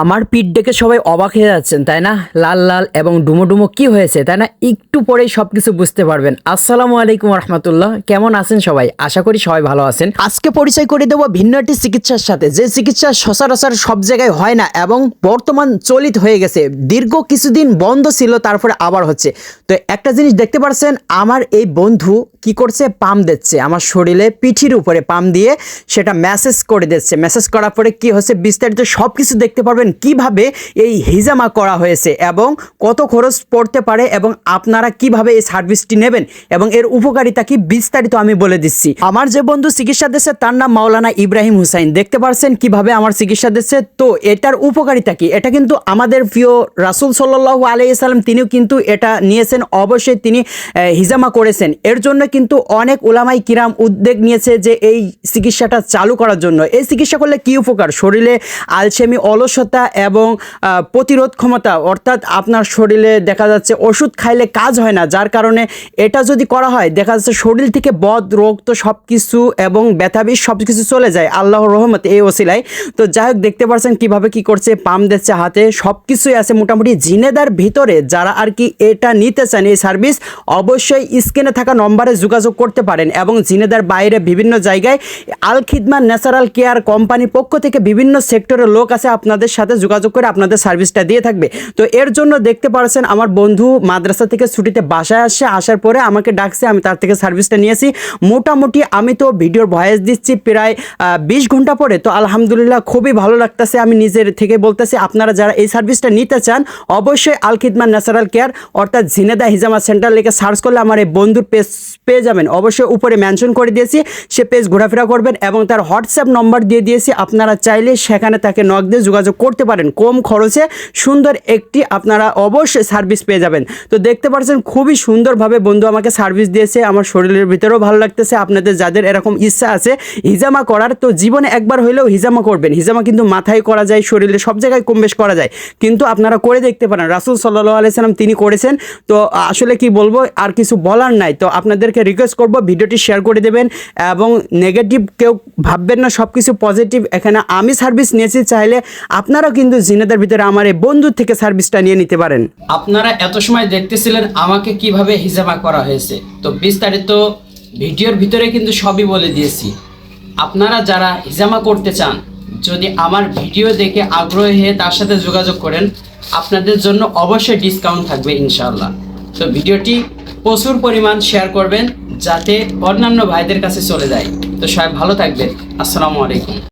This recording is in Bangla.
আমার পিঠ দেখে সবাই অবাক হয়ে যাচ্ছেন তাই না? লাল লাল এবং ডুমো ডুমো কি হয়েছে তাই না? একটু পরেই সবকিছু বুঝতে পারবেন। আসসালামু আলাইকুম রহমতুল্লাহ, কেমন আছেন সবাই? আশা করি সবাই ভালো আছেন। আজকে পরিচয় করে দেবো ভিন্ন একটি চিকিৎসার সাথে, যে চিকিৎসা সচরাচর সব জায়গায় হয় না এবং বর্তমান চলিত হয়ে গেছে। দীর্ঘ কিছুদিন বন্ধ ছিল, তারপরে আবার হচ্ছে। তো একটা জিনিস দেখতে পাচ্ছেন, আমার এই বন্ধু কি করছে, পাম দিচ্ছে আমার শরীরে, পিঠির উপরে পাম দিয়ে সেটা ম্যাসেজ করে দিচ্ছে। ম্যাসেজ করার পরে কি হচ্ছে বিস্তারিত সব কিছু দেখতে পারবেন, কিভাবে এই হিজামা করা হয়েছে এবং কত খরচ পড়তে পারে এবং আপনারা কিভাবে এই সার্ভিসটি নেবেন এবং এর উপকারিতা কি বিস্তারিত আমি বলে দিচ্ছি। আমার যে বন্ধু চিকিৎসা দিচ্ছে তার নাম মাওলানা ইব্রাহিম হুসাইন। দেখতে পাচ্ছেন কিভাবে আমার চিকিৎসা দিচ্ছে। তো এটার উপকারিতা কি, এটা কিন্তু আমাদের প্রিয় রাসূল সাল্লাল্লাহু আলাইহি সাল্লাম তিনিও কিন্তু এটা নিয়েছেন। অবশ্যই তিনি হিজামা করেছেন। এর জন্য কিন্তু অনেক উলামায়ে কিরাম উদ্যোগ নিয়েছে যে এই চিকিৎসাটা চালু করার জন্য। এই চিকিৎসা করলে কি উপকার, শরীরে আলসেমি, অলসতা এবং প্রতিরোধ ক্ষমতা, অর্থাৎ আপনার শরীরে দেখা যাচ্ছে ওষুধ খাইলে কাজ হয় না, যার কারণে এটা যদি করা হয় দেখা যাচ্ছে শরীর থেকে বদ রোগ তো সব কিছু এবং ব্যথাবিষ সব কিছু চলে যায় আল্লাহর রহমতে এই ওসিলায়। তো যাই হোক, দেখতে পাচ্ছেন কিভাবে কি করছে, পাম দিচ্ছে হাতে, সব কিছুই আছে মোটামুটি। ঝিনেদার ভিতরে যারা আর কি এটা নিতে চান এই সার্ভিস, অবশ্যই স্ক্রিনে থাকা নম্বরে যোগাযোগ করতে পারেন। এবং ঝিনেদার বাইরে বিভিন্ন জায়গায় আল খিদমা ন্যাচারাল কেয়ার কোম্পানির পক্ষ থেকে বিভিন্ন সেক্টরের লোক আছে, আপনাদের সাথে যোগাযোগ করে আপনাদের সার্ভিসটা দিয়ে থাকবে। তো এর জন্য দেখতে পাচ্ছেন আমার বন্ধু মাদ্রাসা থেকে ছুটিতে বাসায় আসছে, আসার পরে আমাকে ডাকছে, আমি তার থেকে সার্ভিসটা নিয়েছি। মোটামুটি আমি তো ভিডিওর ভয়েস দিচ্ছি প্রায় 20 ঘন্টা পরে। তো আলহামদুলিল্লাহ খুবই ভালো লাগতেছে। আমি নিজের থেকে বলতেছি, আপনারা যারা এই সার্ভিসটা নিতে চান অবশ্যই আল খিদমা ন্যাচারাল কেয়ার অর্থাৎ ঝিনেদা হিজামা সেন্টার লিখে সার্চ করলে আমার এই বন্ধুর পেজ পেয়ে যাবেন। অবশ্যই উপরে মেনশন করে দিয়েছি, সে পেজ ঘোরাফেরা করবেন এবং তার হোয়াটসঅ্যাপ নম্বর দিয়ে দিয়েছি। আপনারা চাইলে সেখানে তাকে নক দিয়ে যোগাযোগ করতে পারেন। কম খরচে সুন্দর একটি আপনারা অবশ্যই সার্ভিস পেয়ে যাবেন। তো দেখতে পাচ্ছেন খুবই সুন্দরভাবে বন্ধু আমাকে সার্ভিস দিয়েছে। আমার শরীরের ভিতরেও ভালো লাগতেছে। আপনাদের যাদের এরকম ইচ্ছা আছে হিজামা করার, তো জীবনে একবার হইলেও হিজামা করবেন। হিজামা কিন্তু মাথায় করা যায়, শরীরে সব জায়গায় কম বেশ করা যায়, কিন্তু আপনারা করে দেখতে পারেন। রাসূল সাল্লাল্লাহু আলাইহি সাল্লাম তিনি করেছেন। তো আসলে কি বলবো, আর কিছু বলার নাই। তো আপনাদেরকে রিকোয়েস্ট করব ভিডিওটি শেয়ার করে দেবেন এবং নেগেটিভ কেউ ভাববেন না, সব কিছু পজিটিভ। এখানে আমি সার্ভিস নিয়েছি, চাইলে আপনারাও কিন্তু জিনেদার ভিতরে আমার এই বন্ধুর থেকে সার্ভিসটা নিয়ে নিতে পারেন। আপনারা এত সময় দেখতেছিলেন আমাকে কিভাবে হিজামা করা হয়েছে, তো বিস্তারিত ভিডিওর ভিতরে কিন্তু সবই বলে দিয়েছি। আপনারা যারা হিজামা করতে চান, যদি আমার ভিডিও দেখে আগ্রহী হয়ে তার সাথে যোগাযোগ করেন, আপনাদের জন্য অবশ্যই ডিসকাউন্ট থাকবে ইনশাআল্লাহ। তো ভিডিওটি প্রচুর পরিমাণ শেয়ার করবেন যাতে অন্যান্য ভাইদের কাছে চলে যায়। তো সবাই ভালো থাকবেন। আসসালামু আলাইকুম।